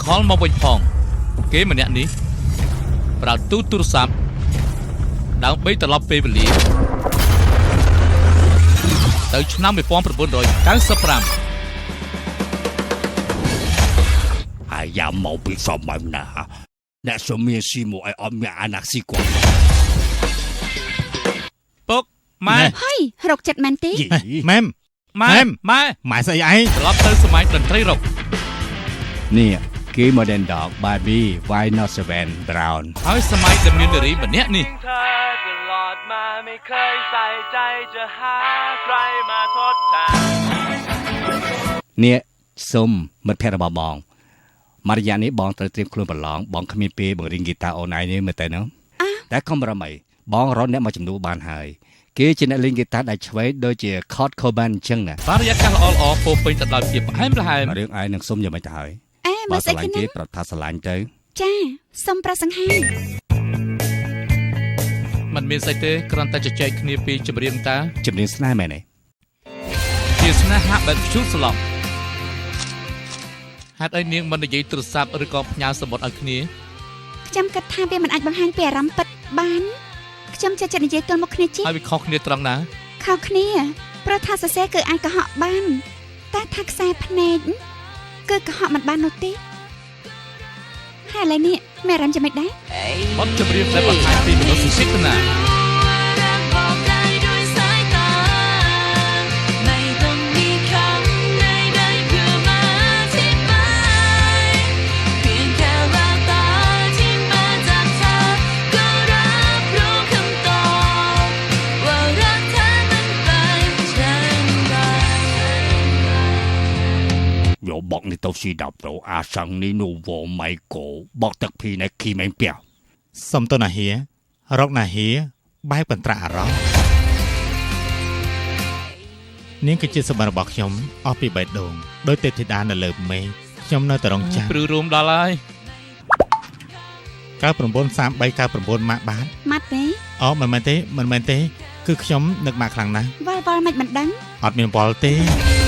ខលមកវិញផងគេម្នាក់នេះប្រើទូរស័ព្ទដើម្បីត្រឡប់ពេលវេលាទៅឆ្នាំ1995អាយ៉ាមកពីសម័យណាអ្នកសមមានស៊ីមកឲ្យអត់មានអាណាស៊ីគាត់ពុកម៉ែហើយរកចិត្តមែនទេម៉ែម៉ែស្អីឯងត្រឡប់ទៅសម័យតន្ត្រីរ៉ុកនេះគេ Modern Dog Barbie Why Not Seven Brown ហើយសម័យដែលមាននារីម្នាក់នេះនេះសុំមិត្តភក្តិរបស់បងមករយៈនេះបងត្រូវត្រៀមខ្លួនប្រឡងបងគ្មានពេលបង្រៀនហ្គីតាអូនឯងនេះមើលទៅណាតែកុំរំអីបងរត់អ្នកមកជំនួសបានហើយគេជាអ្នកលេងហ្គីតាដែលឆ្វេងដូចជា Kurt Cobain អញ្ចឹងណាបរិយាកាសល្អពោពេញទៅដោយភាពផ្អែមល្ហែមរឿងឯងនឹងសុំយ៉ាងម៉េចទៅហើយមើលស្អីគេគេប្រាប់ថាស្រឡាញ់ទៅចាសុំប្រសង្ហាมันមានស្អីទេគ្រាន់តែជជែកគ្នាពីចម្រៀងតាចម្រៀងស្នេហ៍មែនទេជាស្នេហាបែបឈូសស្លប់ហេតុអីនាងមិននិយាយទូរស័ព្ទឬក៏ផ្ញើសំបុត្រឲ្យគ្នាខ្ញុំគិតថាវាមិនអាចបង្ហាញពីអារម្មណ៍ពិតបានខ្ញុំចេះចិត្តនិយាយទល់មុខគ្នាជាហើយវាខុសគ្នាត្រង់ណាខុសគ្នាព្រោះថាសរសេរគឺអាចកុហកបានតែថាខ្សែភ្នែកគឺកុហកមិនបាននោះទេហើយឥឡូវនេះមានអារម្មណ៍យ៉ាងម៉េចដែរបទចម្រៀងដែលបង្ហាញពីមនោសញ្ចេតនាបកនេះទៅស៊ីដាប់ទៅអាសឹងនេះនោះវម៉ៃកោបកទឹកភីណែគីមែងពាវសំតនាហៀរកនាហៀបែបបន្ត្រាអារម្មណ៍នាងគឺជាសម្បត្តិរបស់ខ្ញុំអស់ពីបេះដូងដោយទេពធីតានៅលើមេឃខ្ញុំនៅតែរងចាំព្រឺរួមដល់ហើយ9933 99ម៉ាក់បាទម៉ាត់ទេអូមិនមែនទេគឺខ្ញុំនឹកម៉ាក់ខ្លាំងណាស់វល់មិនដឹងអត់មានវល់ទេ